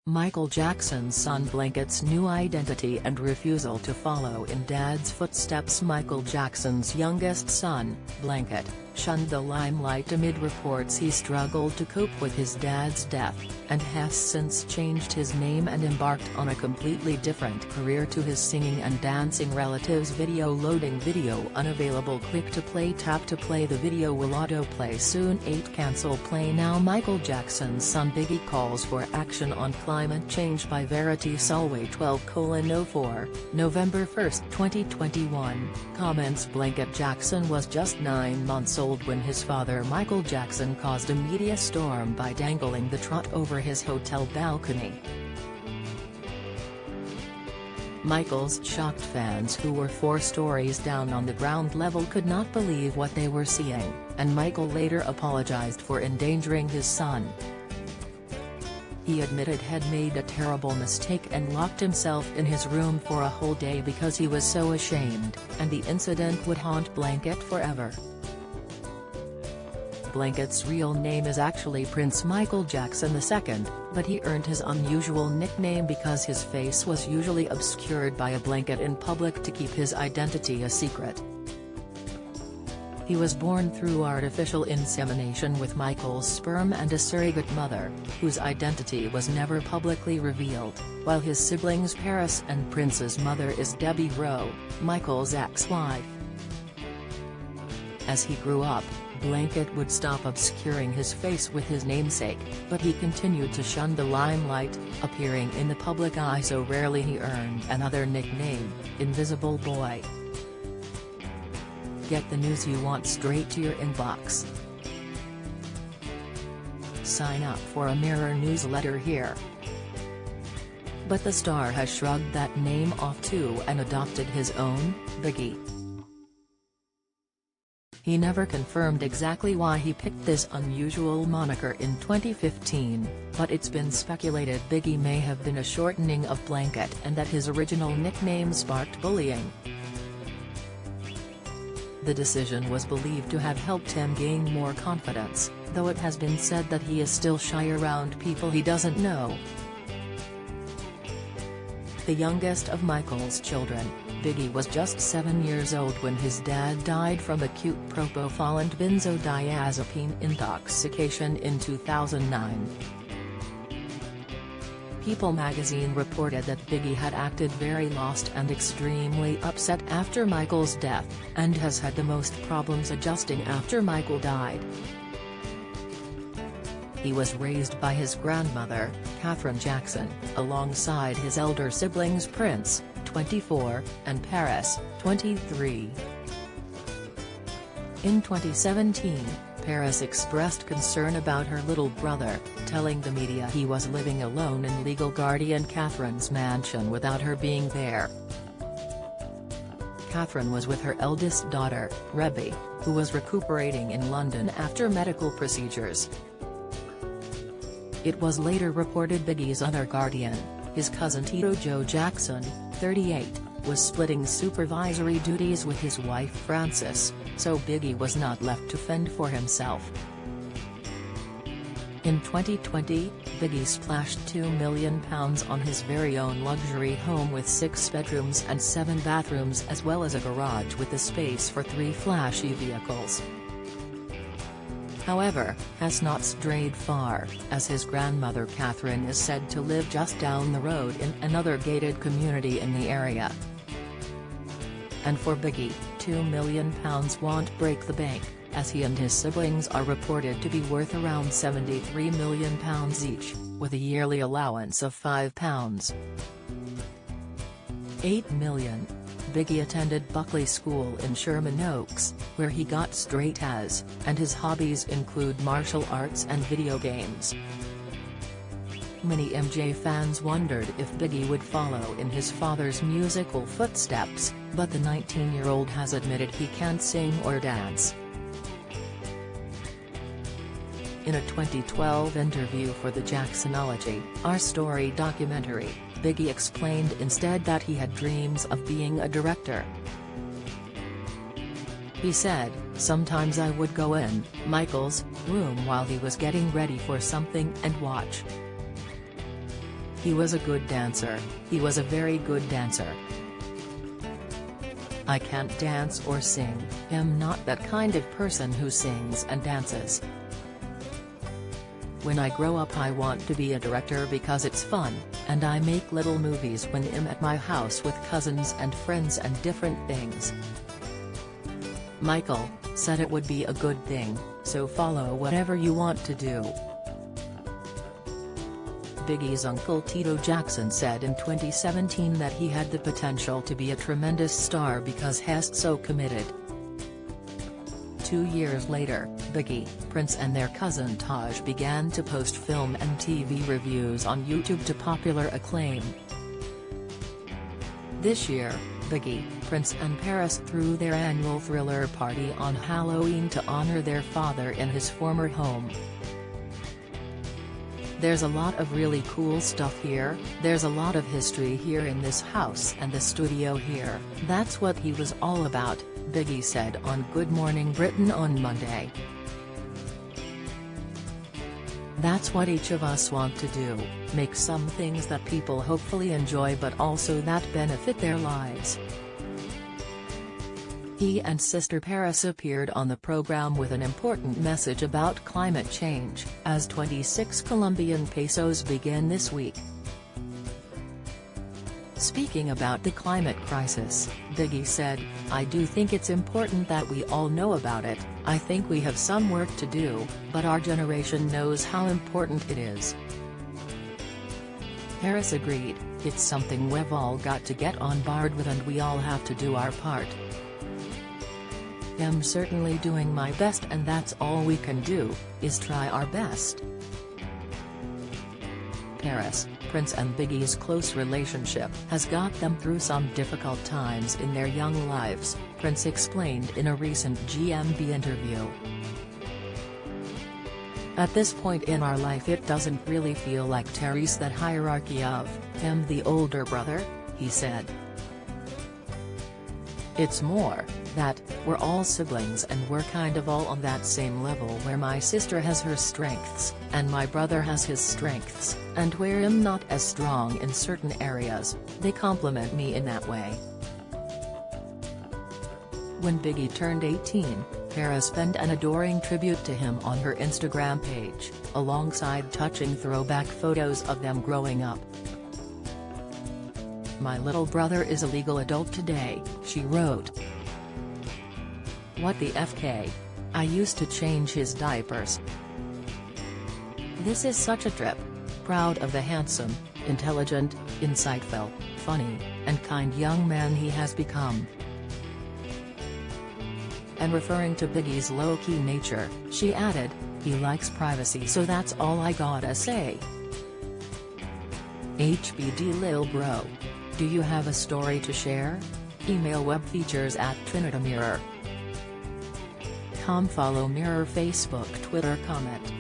Michael Jackson's son Blanket's new identity and refusal to follow in dad's footsteps. Michael Jackson's youngest son, Blanket, shunned the limelight amid reports he struggled to cope with his dad's death, and has since changed his name and embarked on a completely different career to his singing and dancing relatives. Video loading. Video unavailable. Click to play. Tap to play. The video will autoplay soon. 8 Cancel play now. Michael Jackson's son Biggie calls for action on climate change by Verity Solway. 12:04, November 1, 2021. Comments. Blanket Jackson was just 9 months old when his father Michael Jackson caused a media storm by dangling the trot over his hotel balcony. Michael's shocked fans, who were 4 stories down on the ground level, could not believe what they were seeing, and Michael later apologized for endangering his son. He admitted had made a terrible mistake and locked himself in his room for a whole day because he was so ashamed, and the incident would haunt Blanket forever. Blanket's real name is actually Prince Michael Jackson II, but he earned his unusual nickname because his face was usually obscured by a blanket in public to keep his identity a secret. He was born through artificial insemination with Michael's sperm and a surrogate mother, whose identity was never publicly revealed, while his siblings Paris and Prince's mother is Debbie Rowe, Michael's ex-wife. As he grew up, Blanket would stop obscuring his face with his namesake, but he continued to shun the limelight, appearing in the public eye so rarely he earned another nickname, Invisible Boy. Get the news you want straight to your inbox. Sign up for a Mirror newsletter here. But the star has shrugged that name off too and adopted his own, Biggie. He never confirmed exactly why he picked this unusual moniker in 2015, but it's been speculated Biggie may have been a shortening of Blanket and that his original nickname sparked bullying. The decision was believed to have helped him gain more confidence, though it has been said that he is still shy around people he doesn't know. The youngest of Michael's children, Biggie was just 7 years old when his dad died from acute propofol and benzodiazepine intoxication in 2009. People magazine reported that Biggie had acted very lost and extremely upset after Michael's death, and has had the most problems adjusting after Michael died. He was raised by his grandmother, Catherine Jackson, alongside his elder siblings Prince, 24, and Paris, 23. In 2017, Paris expressed concern about her little brother, telling the media he was living alone in legal guardian Catherine's mansion without her being there. Catherine was with her eldest daughter, Rebbe, who was recuperating in London after medical procedures. It was later reported Biggie's other guardian, his cousin Tito Joe Jackson, 38, was splitting supervisory duties with his wife Frances, so Biggie was not left to fend for himself. In 2020, Biggie splashed £2 million on his very own luxury home with 6 bedrooms and 7 bathrooms, as well as a garage with the space for 3 flashy vehicles. However, has not strayed far, as his grandmother Catherine is said to live just down the road in another gated community in the area. And for Biggie, £2 million won't break the bank, as he and his siblings are reported to be worth around £73 million each, with a yearly allowance of £5. $8 million. Biggie attended Buckley School in Sherman Oaks, where he got straight A's, and his hobbies include martial arts and video games. Many MJ fans wondered if Biggie would follow in his father's musical footsteps, but the 19-year-old has admitted he can't sing or dance. In a 2012 interview for the Jacksonology, Our Story documentary, Biggie explained instead that he had dreams of being a director. He said, "Sometimes I would go in Michael's room while he was getting ready for something and watch. He was a good dancer, he was a very good dancer. I can't dance or sing, I'm not that kind of person who sings and dances. When I grow up I want to be a director because it's fun, and I make little movies when I'm at my house with cousins and friends and different things. Michael said it would be a good thing, so follow whatever you want to do. Biggie's uncle Tito Jackson said in 2017 that he had the potential to be a tremendous star because he's so committed. 2 years later, Biggie, Prince and their cousin Taj began to post film and TV reviews on YouTube to popular acclaim. This year, Biggie, Prince and Paris threw their annual Thriller party on Halloween to honor their father in his former home. There's a lot of really cool stuff here, there's a lot of history here in this house and the studio here, that's what he was all about, Biggie said on Good Morning Britain on Monday. That's what each of us want to do, make some things that people hopefully enjoy but also that benefit their lives. He and sister Paris appeared on the program with an important message about climate change, as 26 Colombian pesos begin this week. Speaking about the climate crisis, Biggie said, I do think it's important that we all know about it, I think we have some work to do, but our generation knows how important it is. Paris agreed, it's something we've all got to get on board with and we all have to do our part. I'm certainly doing my best and that's all we can do, is try our best. Paris, Prince and Biggie's close relationship has got them through some difficult times in their young lives, Prince explained in a recent GMB interview. At this point in our life it doesn't really feel like Terry's that hierarchy of, I'm the older brother, he said. It's more that, we're all siblings and we're kind of all on that same level where my sister has her strengths, and my brother has his strengths, and where I'm not as strong in certain areas, they complement me in that way. When Biggie turned 18, Paris penned an adoring tribute to him on her Instagram page, alongside touching throwback photos of them growing up. My little brother is a legal adult today, she wrote. What the FK? I used to change his diapers. This is such a trip. Proud of the handsome, intelligent, insightful, funny, and kind young man he has become. And referring to Biggie's low-key nature, she added, he likes privacy so that's all I gotta say. HBD Lil Bro. Do you have a story to share? Email webfeatures@trinitymirror.com. Follow Mirror Facebook Twitter comment.